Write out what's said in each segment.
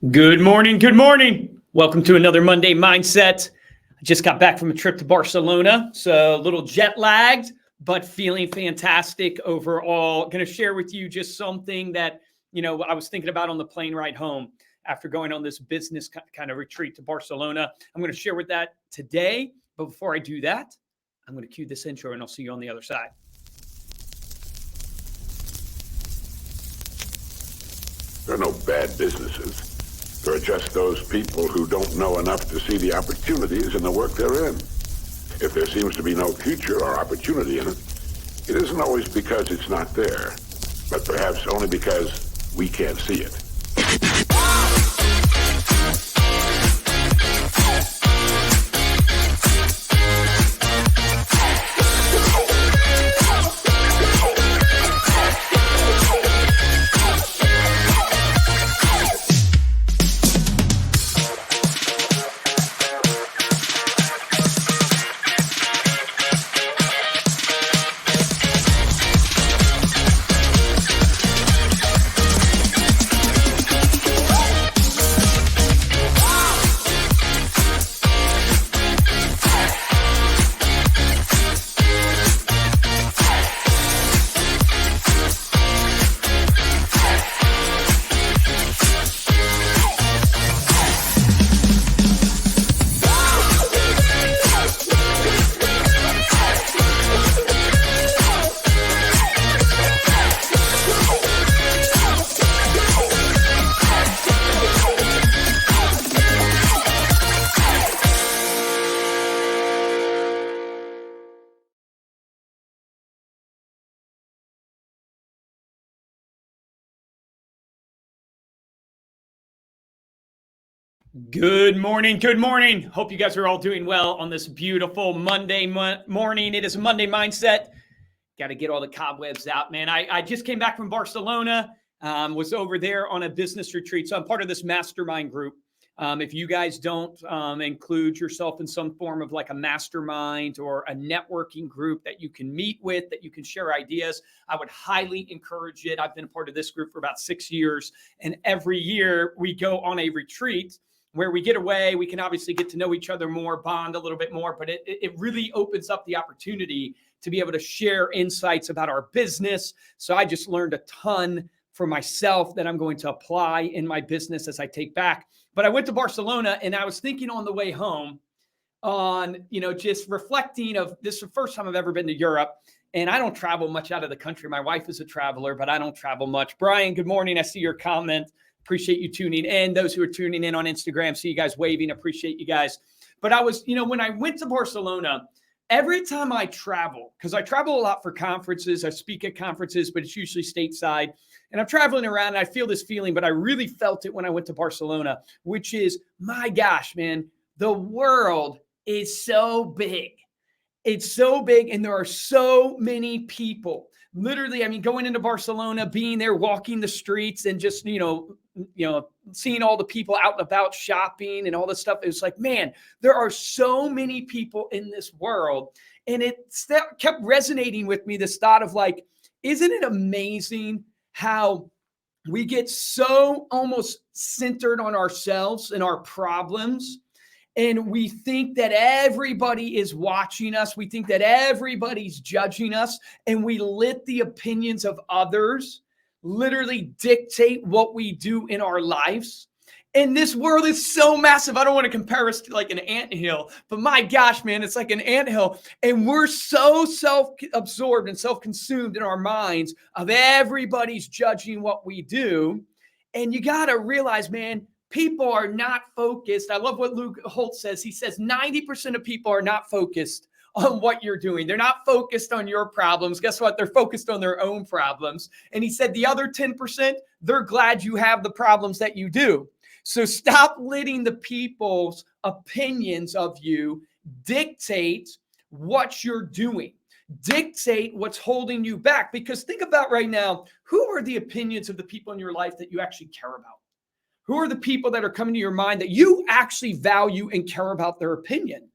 Good morning. Good morning. Welcome to another Monday Mindset. I just got back from a trip to Barcelona, so a little jet lagged, but feeling fantastic overall. Going to share with you just something that, I was thinking about on the plane ride home after going on this business kind of retreat to Barcelona. I'm going to share with that today. But before I do that, I'm going to cue this intro and I'll see you on the other side. There are no bad businesses. There are just those people who don't know enough to see the opportunities in the work they're in. If there seems to be no future or opportunity in it, it isn't always because it's not there, but perhaps only because we can't see it. Good morning. Good morning. Hope you guys are all doing well on this beautiful Monday morning. It is a Monday Mindset. Got to get all the cobwebs out, man. I just came back from Barcelona, was over there on a business retreat. So I'm part of this mastermind group. If you guys don't include yourself in some form of like a mastermind or a networking group that you can meet with, that you can share ideas, I would highly encourage it. I've been a part of this group for about 6 years. And every year we go on a retreat where we get away. We can obviously get to know each other more, bond a little bit more, but it really opens up the opportunity to be able to share insights about our business. So I just learned a ton for myself that I'm going to apply in my business as I take back. But I went to Barcelona and I was thinking on the way home on, just reflecting of this is the first time I've ever been to Europe. And I don't travel much out of the country. My wife is a traveler, but I don't travel much. Brian, good morning. I see your comment. Appreciate you tuning in. Those who are tuning in on Instagram, see you guys waving. Appreciate you guys. But I was, when I went to Barcelona, every time I travel, because I travel a lot for conferences, I speak at conferences, but it's usually stateside. And I'm traveling around and I feel this feeling, but I really felt it when I went to Barcelona, which is, my gosh, man, the world is so big. It's so big and there are so many people. Literally, going into Barcelona, being there, walking the streets and just, seeing all the people out and about shopping and all this stuff. It was like, man, there are so many people in this world. And it kept resonating with me, this thought of like, isn't it amazing how we get so almost centered on ourselves and our problems? And we think that everybody is watching us. We think that everybody's judging us. And we let the opinions of others literally dictate what we do in our lives. And this world is so massive. I don't want to compare us to like an anthill, but my gosh, man, it's like an anthill. And we're so self-absorbed and self-consumed in our minds of everybody's judging what we do. And you got to realize, man, people are not focused. I love what Luke Holtz says. He says 90% of people are not focused on what you're doing. They're not focused on your problems. Guess what? They're focused on their own problems. And he said the other 10%, they're glad you have the problems that you do. So stop letting the people's opinions of you dictate what you're doing. Dictate what's holding you back. Because think about right now, who are the opinions of the people in your life that you actually care about? Who are the people that are coming to your mind that you actually value and care about their opinion?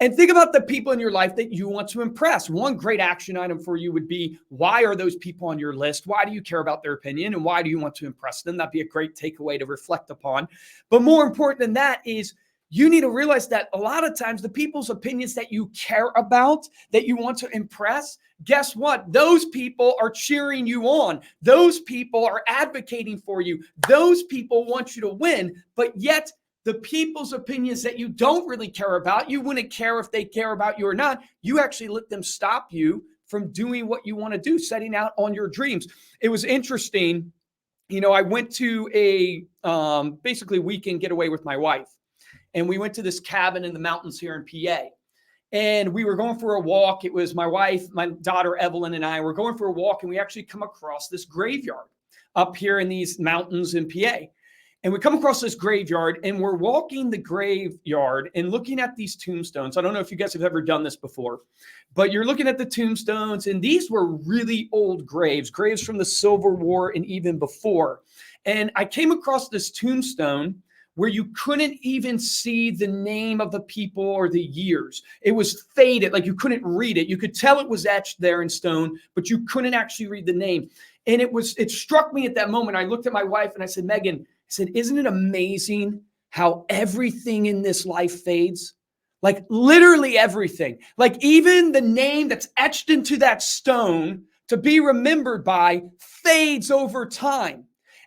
And think about the people in your life that you want to impress. One great action item for you would be, why are those people on your list? Why do you care about their opinion? And why do you want to impress them? That'd be a great takeaway to reflect upon. But more important than that is, you need to realize that a lot of times the people's opinions that you care about, that you want to impress, guess what? Those people are cheering you on. Those people are advocating for you. Those people want you to win. But yet, the people's opinions that you don't really care about, you wouldn't care if they care about you or not. You actually let them stop you from doing what you want to do, setting out on your dreams. It was interesting. I went to a basically weekend getaway with my wife. And we went to this cabin in the mountains here in PA. And we were going for a walk. It was my wife, my daughter, Evelyn, and I were going for a walk. And we actually come across this graveyard up here in these mountains in PA. And we come across this graveyard, and we're walking the graveyard and looking at these tombstones. I don't know if you guys have ever done this before, but you're looking at the tombstones, and these were really old graves from the Civil War and even before. And I came across this tombstone where you couldn't even see the name of the people or the years. It was faded, like you couldn't read it. You could tell it was etched there in stone, but you couldn't actually read the name. And it struck me at that moment. I looked at my wife and I said, Megan, isn't it amazing how everything in this life fades? Like literally everything. Like even the name that's etched into that stone to be remembered by fades over time.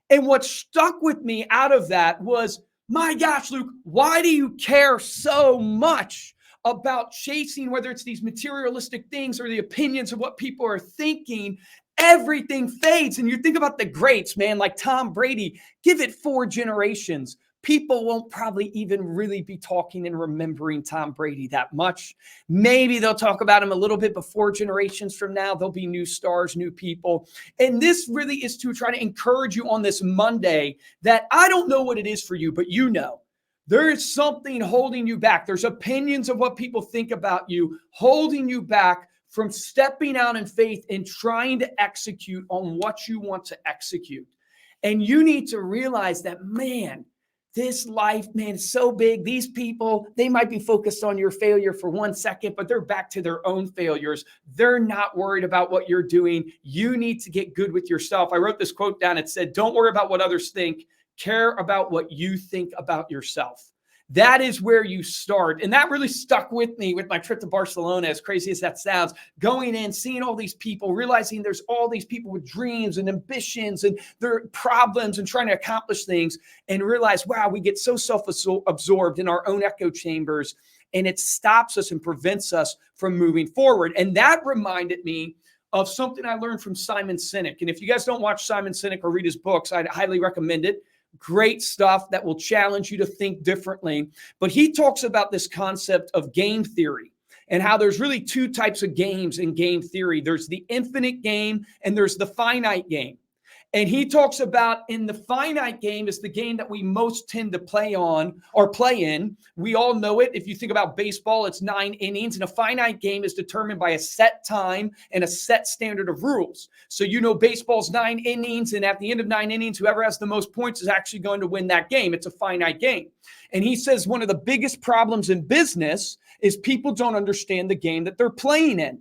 And what stuck with me out of that was, my gosh, Luke, why do you care so much about chasing, whether it's these materialistic things or the opinions of what people are thinking? Everything fades. And you think about the greats, man, like Tom Brady, give it 4 generations. People won't probably even really be talking and remembering Tom Brady that much. Maybe they'll talk about him a little bit, but 4 generations from now, there'll be new stars, new people. And this really is to try to encourage you on this Monday that I don't know what it is for you, but there is something holding you back. There's opinions of what people think about you holding you back from stepping out in faith and trying to execute on what you want to execute. And you need to realize that, man, this life, man, is so big. These people, they might be focused on your failure for 1 second, but they're back to their own failures. They're not worried about what you're doing. You need to get good with yourself. I wrote this quote down. It said, don't worry about what others think. Care about what you think about yourself. That is where you start. And that really stuck with me with my trip to Barcelona, as crazy as that sounds. Going in, seeing all these people, realizing there's all these people with dreams and ambitions and their problems and trying to accomplish things, and realize, wow, we get so self-absorbed in our own echo chambers, and it stops us and prevents us from moving forward. And that reminded me of something I learned from Simon Sinek. And if you guys don't watch Simon Sinek or read his books, I'd highly recommend it. Great stuff that will challenge you to think differently. But he talks about this concept of game theory and how there's really 2 types of games in game theory. There's the infinite game and there's the finite game. And he talks about in the finite game is the game that we most tend to play in. We all know it. If you think about baseball, it's 9 innings, and a finite game is determined by a set time and a set standard of rules. So, baseball's 9 innings, and at the end of 9 innings, whoever has the most points is actually going to win that game. It's a finite game. And he says one of the biggest problems in business is people don't understand the game that they're playing in.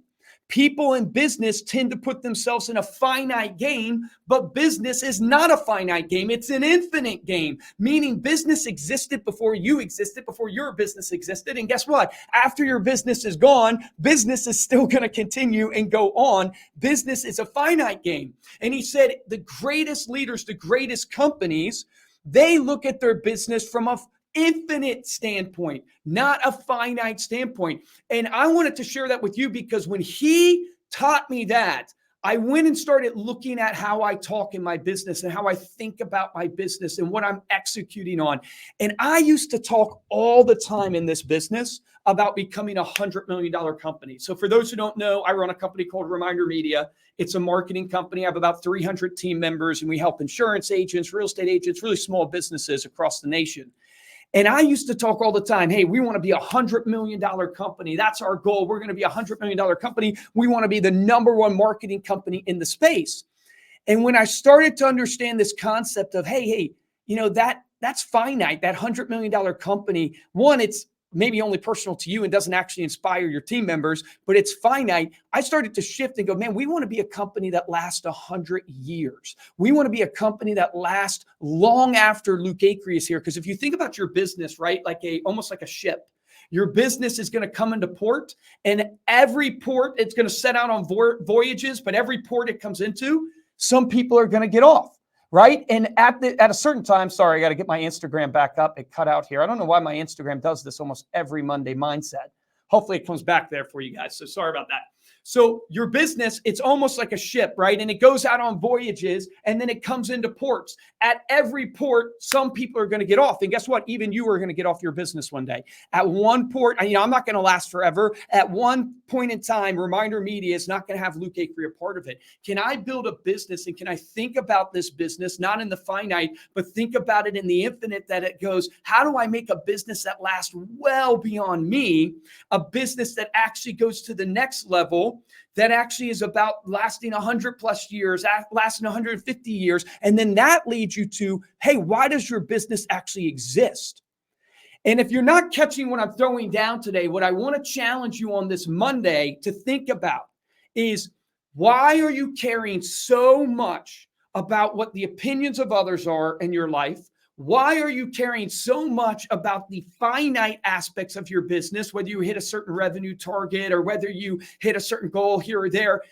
People in business tend to put themselves in a finite game, but business is not a finite game. It's an infinite game, meaning business existed before you existed, before your business existed. And guess what? After your business is gone, business is still going to continue and go on. Business is a finite game. And he said the greatest leaders, the greatest companies, they look at their business from a infinite standpoint, not a finite standpoint. And I wanted to share that with you because when he taught me that, I went and started looking at how I talk in my business and how I think about my business and what I'm executing on. And I used to talk all the time in this business about becoming a $100 million company. So for those who don't know, I run a company called Reminder Media. It's a marketing company. I have about 300 team members, and we help insurance agents, real estate agents, really small businesses across the nation. And I used to talk all the time, hey, we want to be a $100 million company. That's our goal. We're going to be a $100 million company. We want to be the number 1 marketing company in the space. And when I started to understand this concept of, hey, that's finite, that $100 million company, one, it's maybe only personal to you and doesn't actually inspire your team members, but it's finite. I started to shift and go, man, we want to be a company that lasts 100 years. We want to be a company that lasts long after Luke Acree is here. Because if you think about your business, right, almost like a ship, your business is going to come into port, and every port, it's going to set out on voyages, but every port it comes into, some people are going to get off. Right. And at a certain time, sorry, I got to get my Instagram back up. It cut out here. I don't know why my Instagram does this almost every Monday mindset. Hopefully it comes back there for you guys. So sorry about that. So your business, it's almost like a ship, right? And it goes out on voyages and then it comes into ports. At every port, some people are going to get off. And guess what? Even you are going to get off your business one day. At one port, I'm not going to last forever. At one point in time, Reminder Media is not going to have Luke Acree a part of it. Can I build a business and can I think about this business, not in the finite, but think about it in the infinite, that it goes, how do I make a business that lasts well beyond me? A business that actually goes to the next level, that actually is about lasting 100 plus years, lasting 150 years. And then that leads you to, hey, why does your business actually exist? And if you're not catching what I'm throwing down today, what I want to challenge you on this Monday to think about is, why are you caring so much about what the opinions of others are in your life? Why are you caring so much about the finite aspects of your business, whether you hit a certain revenue target or whether you hit a certain goal here or there?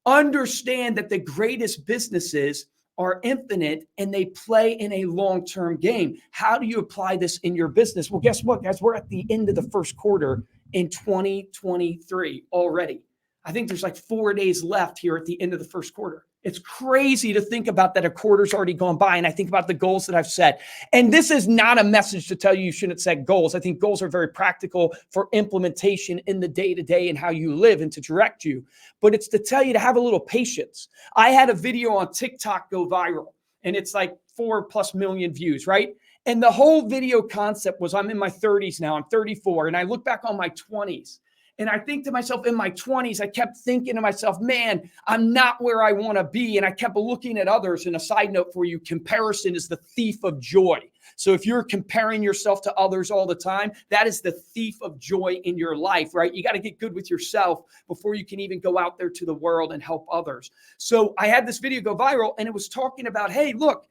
Understand that the greatest businesses are infinite and they play in a long-term game. How do you apply this in your business? Well, guess what, guys? We're at the end of the first quarter in 2023 already. I think there's like 4 days left here at the end of the first quarter. It's crazy to think about that a quarter's already gone by. And I think about the goals that I've set. And this is not a message to tell you you shouldn't set goals. I think goals are very practical for implementation in the day-to-day and how you live and to direct you. But it's to tell you to have a little patience. I had a video on TikTok go viral, and it's like 4+ million views, right? And the whole video concept was, I'm in my 30s now. I'm 34. And I look back on my 20s. And I think to myself, in my 20s, I kept thinking to myself, man, I'm not where I want to be. And I kept looking at others. And a side note for you, comparison is the thief of joy. So if you're comparing yourself to others all the time, that is the thief of joy in your life, right? You got to get good with yourself before you can even go out there to the world and help others. So I had this video go viral, and it was talking about, hey, look,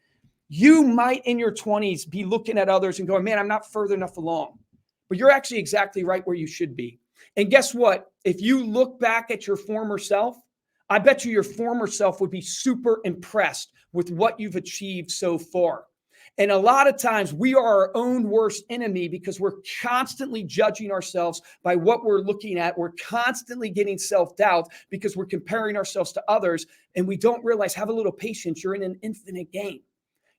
you might in your 20s be looking at others and going, man, I'm not further enough along. But you're actually exactly right where you should be. And guess what? If you look back at your former self, I bet you your former self would be super impressed with what you've achieved so far. And a lot of times we are our own worst enemy because we're constantly judging ourselves by what we're looking at. We're constantly getting self-doubt because we're comparing ourselves to others, and we don't realize, have a little patience. You're in an infinite game.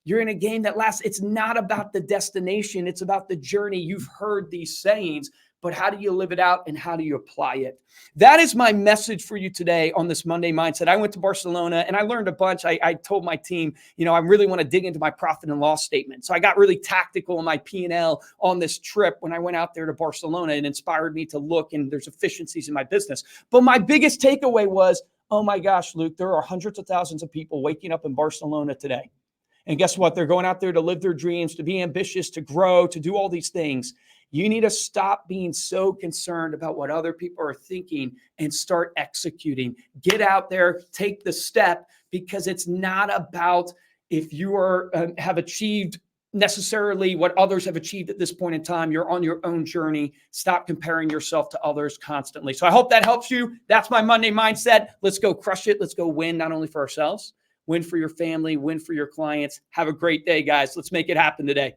You're in a game that lasts. It's not about the destination. It's about the journey. You've heard these sayings, but how do you live it out and how do you apply it? That is my message for you today on this Monday Mindset. I went to Barcelona and I learned a bunch. I told my team, I really want to dig into my profit and loss statement. So I got really tactical in my P&L on this trip when I went out there to Barcelona. It inspired me to look, and there's efficiencies in my business. But my biggest takeaway was, oh my gosh, Luke, there are hundreds of thousands of people waking up in Barcelona today. And guess what? They're going out there to live their dreams, to be ambitious, to grow, to do all these things. You need to stop being so concerned about what other people are thinking and start executing. Get out there, take the step, because it's not about if you have achieved necessarily what others have achieved at this point in time. You're on your own journey. Stop comparing yourself to others constantly. So I hope that helps you. That's my Monday Mindset. Let's go crush it. Let's go win, not only for ourselves, win for your family, win for your clients. Have a great day, guys. Let's make it happen today.